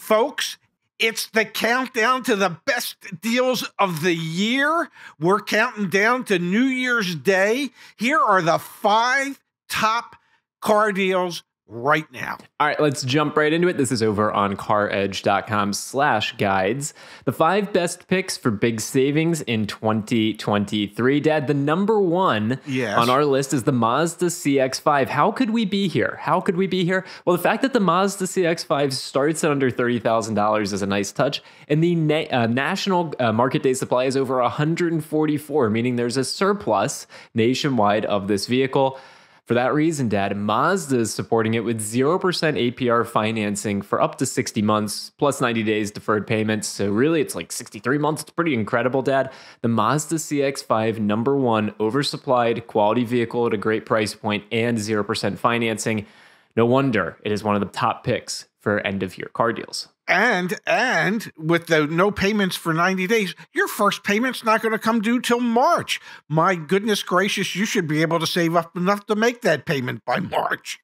Folks, it's the countdown to the best deals of the year. We're counting down to New Year's Day. Here are the 5 top car deals right now. All right, let's jump right into it. This is over on CarEdge.com/guides. The 5 best picks for big savings in 2023. Dad, the number one on our list is the Mazda CX-5. How could we be here? How could we be here? Well, the fact that the Mazda CX-5 starts at under $30,000 is a nice touch. And the national market day supply is over 144, meaning there's a surplus nationwide of this vehicle. For that reason, Dad, Mazda is supporting it with 0% APR financing for up to 60 months, plus 90 days deferred payments. So really, it's like 63 months. It's pretty incredible, Dad. The Mazda CX-5, number one, oversupplied, quality vehicle at a great price point, and 0% financing. No wonder it is one of the top picks for end-of-year car deals. And with the no payments for 90 days, your first payment's not going to come due till March. My goodness gracious, you should be able to save up enough to make that payment by March.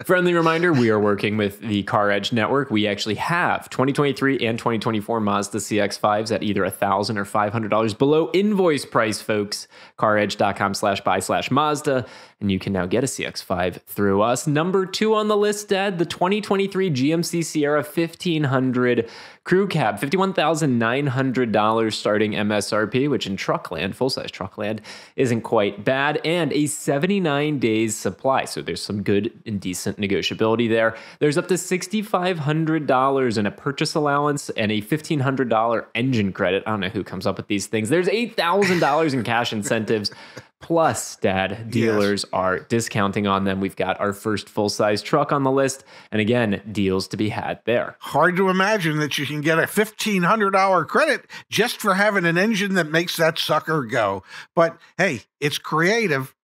Friendly reminder, we are working with the CarEdge network. We actually have 2023 and 2024 Mazda CX-5s at either $1,000 or $500 below invoice price, folks. CarEdge.com/buy/Mazda. And you can now get a CX-5 through us. Number 2 on the list, Dad, the 2023 GMC Sierra 1500 Crew Cab, $51,900 starting MSRP, which in truckland, full-size truckland, isn't quite bad, and a 79 days supply. So there's some good and decent negotiability there. There's up to $6,500 in a purchase allowance and a $1,500 engine credit. I don't know who comes up with these things. There's $8,000 in cash incentives. Plus, Dad, dealers are discounting on them. We've got our first full-size truck on the list. And again, deals to be had there. Hard to imagine that you can get a $1,500 credit just for having an engine that makes that sucker go. But hey, it's creative.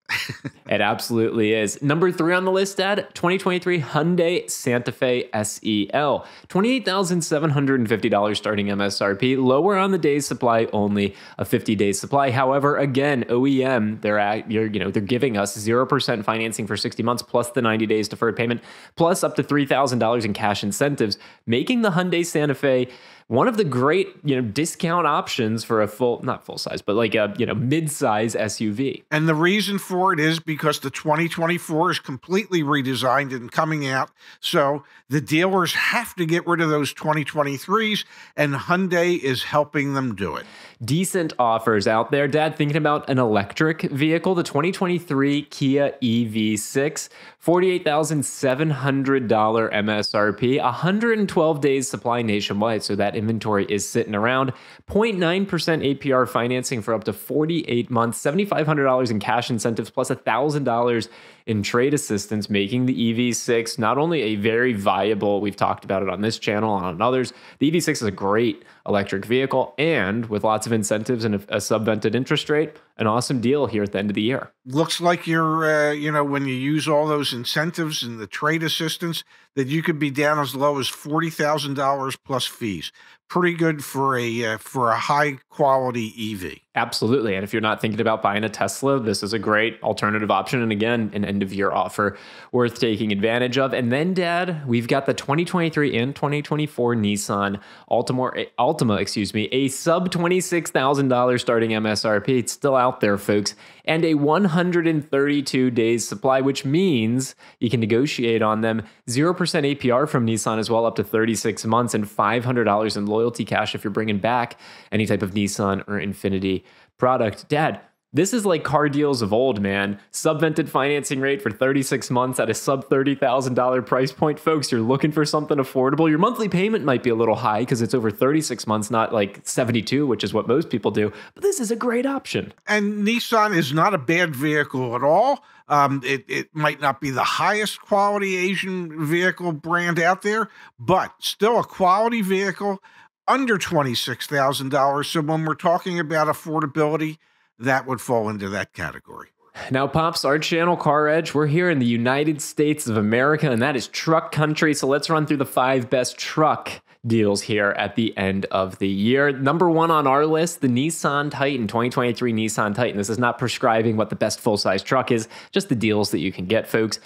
It absolutely is. Number 3 on the list, Dad, 2023 Hyundai Santa Fe SEL. $28,750 starting MSRP, lower on the days supply, only a 50-day supply. However, again, OEM, they're giving us 0% financing for 60 months plus the 90 days deferred payment, plus up to $3,000 in cash incentives, making the Hyundai Santa Fe one of the great, discount options for a not full size, but like a, mid-size SUV. And the reason for it is because the 2024 is completely redesigned and coming out. So the dealers have to get rid of those 2023s, and Hyundai is helping them do it. Decent offers out there. Dad, thinking about an electric vehicle, the 2023 Kia EV6, $48,700 MSRP, 112 days supply nationwide. So that inventory is sitting around. 0.9% APR financing for up to 48 months, $7,500 in cash incentives, plus $1,000 in trade assistance, making the EV6 not only a very viable, we've talked about it on this channel and on others, the EV6 is a great electric vehicle, and with lots of incentives and a subvented interest rate, an awesome deal here at the end of the year. Looks like you're, when you use all those incentives and the trade assistance, that you could be down as low as $40,000 plus fees. Pretty good for a high quality EV. Absolutely. And if you're not thinking about buying a Tesla, this is a great alternative option. And again, an end of year offer worth taking advantage of. And then, Dad, we've got the 2023 and 2024 Nissan Altima, a sub $26,000 starting MSRP. It's still out there, folks. And a 132 days supply, which means you can negotiate on them. 0% APR from Nissan as well, up to 36 months, and $500 in loyalty cash if you're bringing back any type of Nissan or Infiniti product. Dad, this is like car deals of old, man. Subvented financing rate for 36 months at a sub $30,000 price point. Folks, you're looking for something affordable. Your monthly payment might be a little high because it's over 36 months, not like 72, which is what most people do. But this is a great option. And Nissan is not a bad vehicle at all. It might not be the highest quality Asian vehicle brand out there, but still a quality vehicle under $26,000. So when we're talking about affordability, that would fall into that category. Now, Pops, our channel, CarEdge, we're here in the United States of America, and that is truck country. So let's run through the 5 best truck deals here at the end of the year. Number 1 on our list, the Nissan Titan, 2023 Nissan Titan. This is not prescribing what the best full-size truck is, just the deals that you can get, folks.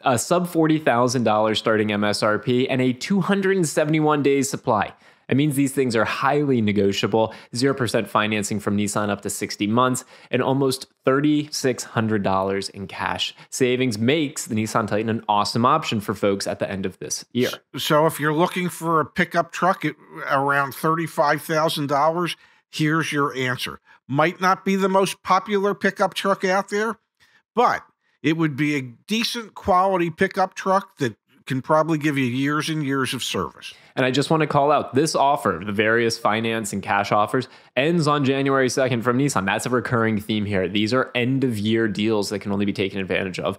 a sub $40,000 starting MSRP, and a 271 days supply. It means these things are highly negotiable, 0% financing from Nissan up to 60 months, and almost $3,600 in cash savings makes the Nissan Titan an awesome option for folks at the end of this year. So if you're looking for a pickup truck at around $35,000, here's your answer. Might not be the most popular pickup truck out there, but it would be a decent quality pickup truck that can probably give you years and years of service. And I just want to call out this offer, the various finance and cash offers, ends on January 2nd from Nissan. That's a recurring theme here. These are end of year deals that can only be taken advantage of,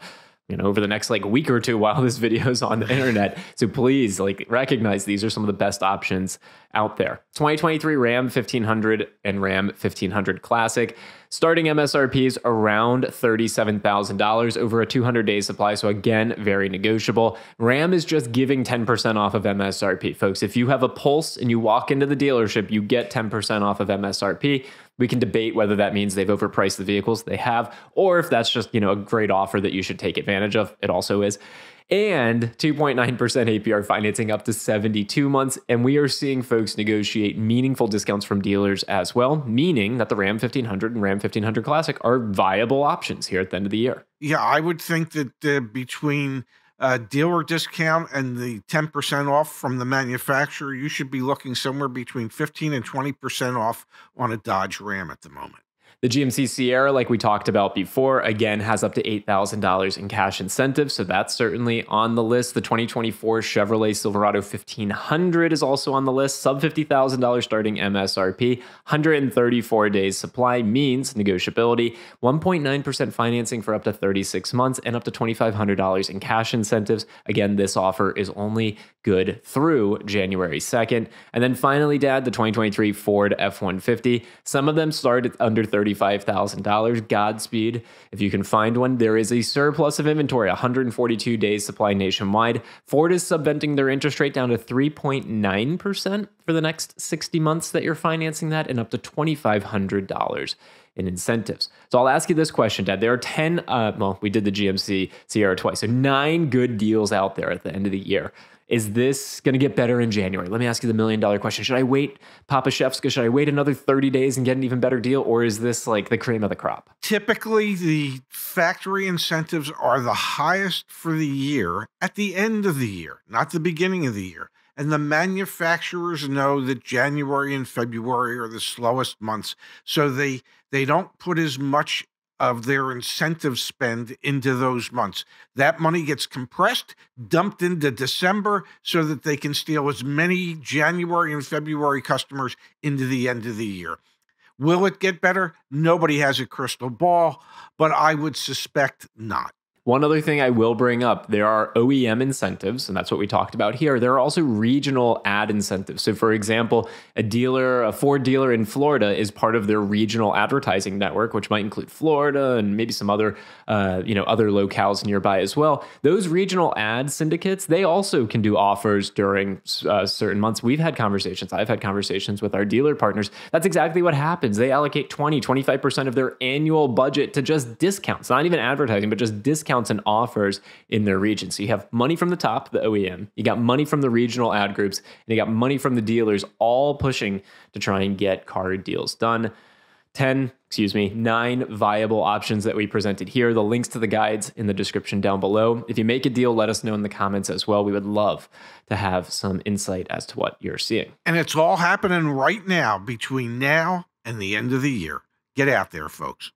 over the next week or two while this video is on the internet. So please recognize these are some of the best options out there. 2023 Ram 1500 and Ram 1500 Classic. Starting MSRPs around $37,000 over a 200-day supply. So again, very negotiable. Ram is just giving 10% off of MSRP. Folks, if you have a Pulse and you walk into the dealership, you get 10% off of MSRP. We can debate whether that means they've overpriced the vehicles they have, or if that's just, a great offer that you should take advantage of. It also is. And 2.9% APR financing up to 72 months. And we are seeing folks negotiate meaningful discounts from dealers as well, meaning that the Ram 1500 and Ram 1500 Classic are viable options here at the end of the year. Yeah, I would think that between dealer discount and the 10% off from the manufacturer, you should be looking somewhere between 15 and 20% off on a Dodge Ram at the moment. The GMC Sierra, like we talked about before, again, has up to $8,000 in cash incentives, so that's certainly on the list. The 2024 Chevrolet Silverado 1500 is also on the list. Sub $50,000 starting MSRP, 134 days supply means negotiability, 1.9% financing for up to 36 months, and up to $2,500 in cash incentives. Again, this offer is only good through January 2nd. And then finally, Dad, the 2023 Ford F-150. Some of them start at under $35,000. Godspeed. If you can find one, there is a surplus of inventory, 142 days supply nationwide. Ford is subventing their interest rate down to 3.9% for the next 60 months that you're financing that, and up to $2,500 in incentives. So I'll ask you this question, Dad. There are 10, we did the GMC Sierra twice, so 9 good deals out there at the end of the year. Is this going to get better in January? Let me ask you the $1 million question. Should I wait, Papa Chefska, should I wait another 30 days and get an even better deal? Or is this the cream of the crop? Typically, the factory incentives are the highest for the year at the end of the year, not the beginning of the year. And the manufacturers know that January and February are the slowest months. So they don't put as much of their incentive spend into those months. That money gets compressed, dumped into December so that they can steal as many January and February customers into the end of the year. Will it get better? Nobody has a crystal ball, but I would suspect not. One other thing I will bring up, there are OEM incentives, and that's what we talked about here. There are also regional ad incentives. So for example, a Ford dealer in Florida is part of their regional advertising network, which might include Florida and maybe some other, other locales nearby as well. Those regional ad syndicates, they also can do offers during certain months. I've had conversations with our dealer partners. That's exactly what happens. They allocate 25% of their annual budget to just discounts, not even advertising, but just discounts and offers in their region. So you have money from the top, the OEM, you got money from the regional ad groups, and you got money from the dealers, all pushing to try and get car deals done. 9 viable options that we presented here. The links to the guides in the description down below. If you make a deal, let us know in the comments as well. We would love to have some insight as to what you're seeing. And it's all happening right now between now and the end of the year. Get out there, folks.